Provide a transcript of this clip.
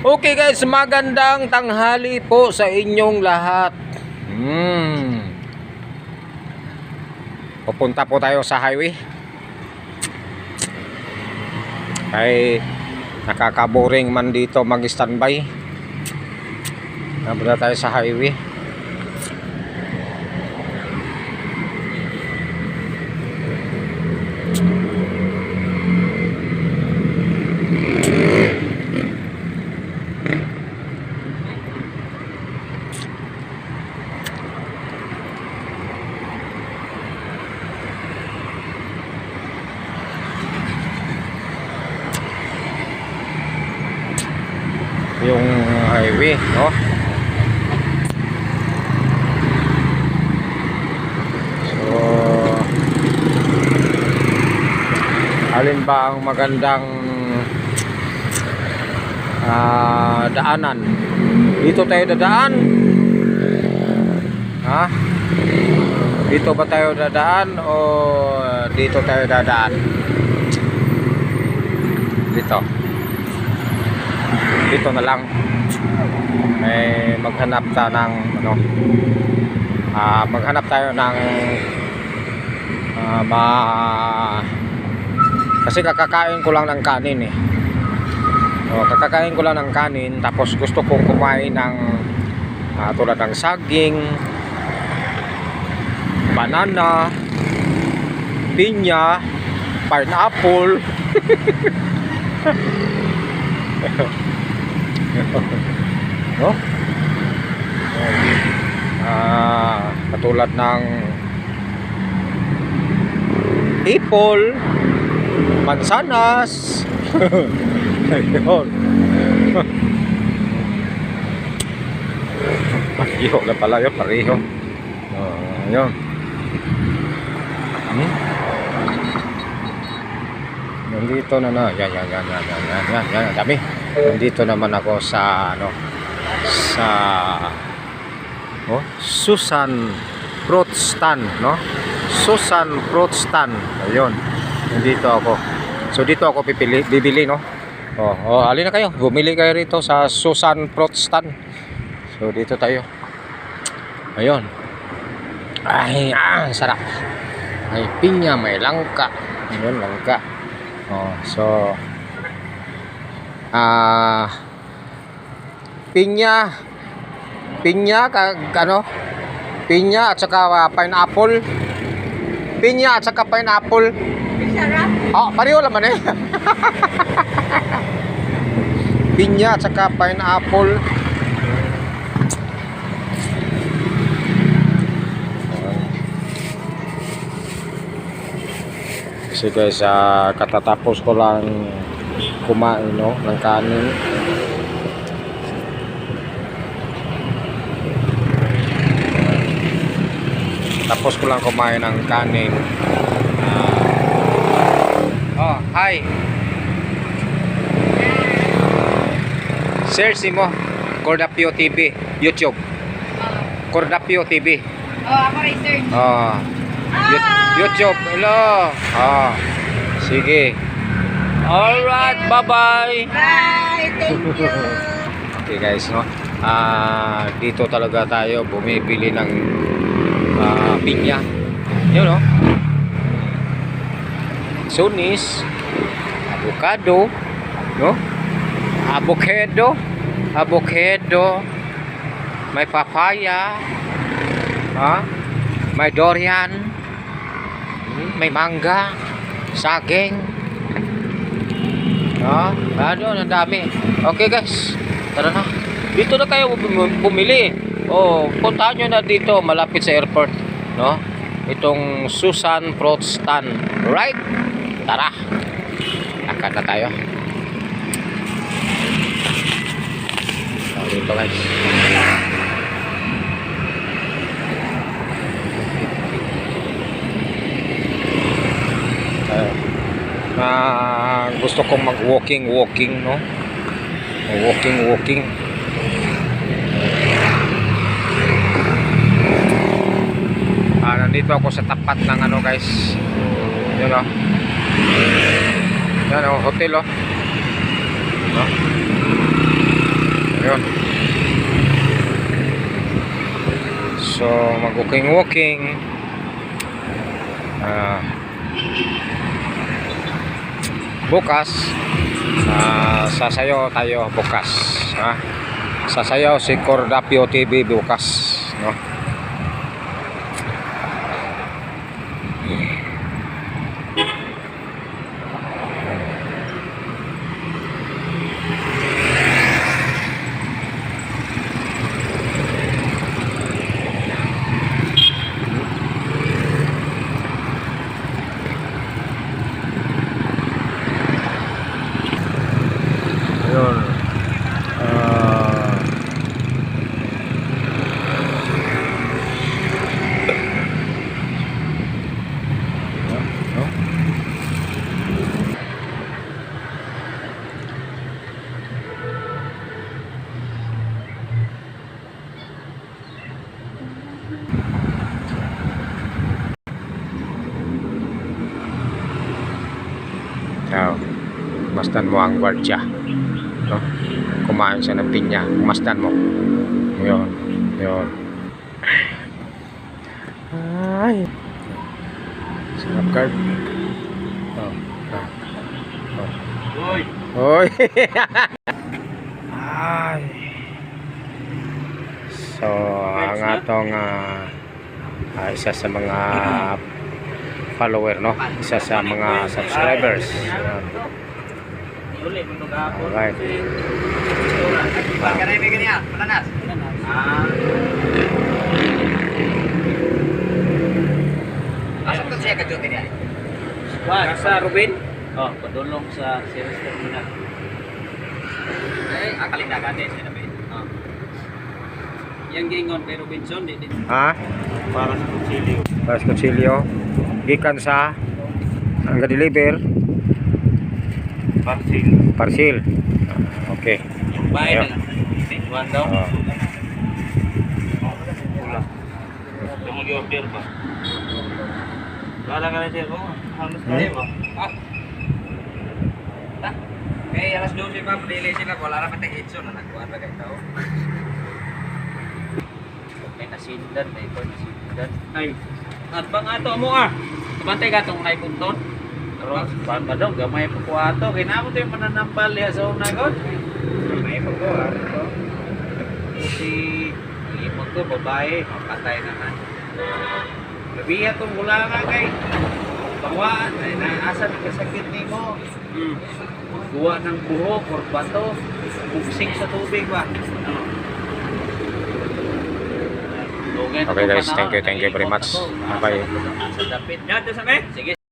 Okay guys, magandang tanghali po sa inyong lahat. Pupunta po tayo sa highway. Kaya nakakaboring man dito mag-standby. Napunta tayo sa highway. Yung highway, no? So, alin ba ang magandang daanan? Dito tayo dadaan? Ha? Dito ba tayo dadaan o dito tayo dadaan? Dito na lang. May maghanap tayo ng maghanap tayo ng kasi kakakain ko lang ng kanin eh. Kakakain ko lang ng kanin, tapos gusto kong kumain ng tulad ng saging, banana, pinya, pineapple. No? Katulad ng apple, mansanas. Ayun. Pareho na pala yun, pareho. Ayun. Nandito na. Yan, dami. Nandito naman ako sa Susan Fruit Stand, no? Susan Fruit Stand. Ayun. Nandito ako. So dito ako bibili, no? Alin na kayo. Bumili kayo rito sa Susan Fruit Stand. So dito tayo. Ayun. Ay, sarap. May pinya, may langka. Ayun, langka. So pinya at saka pineapple. Pinya at saka pineapple. Sarap. Pareho naman eh. Pinya at saka pineapple. Kasi guys, katatapos ko lang kumain, no, ng kanin. Tapos ko lang kumain ng kanin. Hi. Search mo Cordapio TV YouTube. Cordapio TV. Ako research. YouTube. Hello. Sige. Alright, bye-bye. Bye, thank you. Okay guys, no. Dito talaga tayo bumibili ng pinya. Yun, no. Sunis, avocado, no? Avocado. May papaya. May durian. May mangga, saging. Ang dami. Okay guys, tara na. Dito na kayo bumili. Puntahan nyo na dito, malapit sa airport, no? Itong Susan Fruit Stand. Right? Tara. Akad na tayo. Dito guys. Gusto kong mag-walking, no? Walking. Nandito ako sa tapat ng guys. Yun, no? Yan, hotel, no? Ayun. So, mag-walking-walking. Bukas, sasayaw tayo bukas. Sasayaw si Cordapio TV bukas. No? Ayun. No? Masdan mo ang gwardiya. No? Kumain siya ng pinya. Masdan mo. Yun. Yun. Ay. Sarap card. Oh. Hoy. Hoy. Ay. So, ang atong isa sa mga follower, no? Isa sa mga subscribers. Uli mo nung hapon. Alright. Pagkanay may ganyan. Palanas. Asa ko siya kadyo kanya? Wah, sa Rubin? Oh, padulong sa Sirius Terminal. Akalin na gani sa namin. Oh. Yang gingon kay Robinson, di din. Ha? Para sa Consilio. Para sa Consilio. Gikan sa ang deliver parcel. Okay. Yung bahay Ayun. na lang. Iwan daw. Wala. Ito mag-i-order ba? Wala ka na siya. Halos na ba? Kaya alas 12 pa, delay sila. Wala na patay Edson na nagkuhan ba kayo tao? May nasindan. May ikaw nasindan. Ay. At bang ato mo ah. Kabantay ka itong naipunton. Pero paan ba daw? Gamay po ko ato. Kinamo ito yung mananambal ya sa una ko. May pagko, ano? Si ipon ko, babae. Mapatay naman. Gabiya itong gulangan kay. Bawaan. Ay, naasa ng kasakit ni mo. Guwa ng buhok or bato. Bugsing sa tubig ba? Okay guys, thank you very much. Bye. Sa dapit. Yan, sa me? Sige.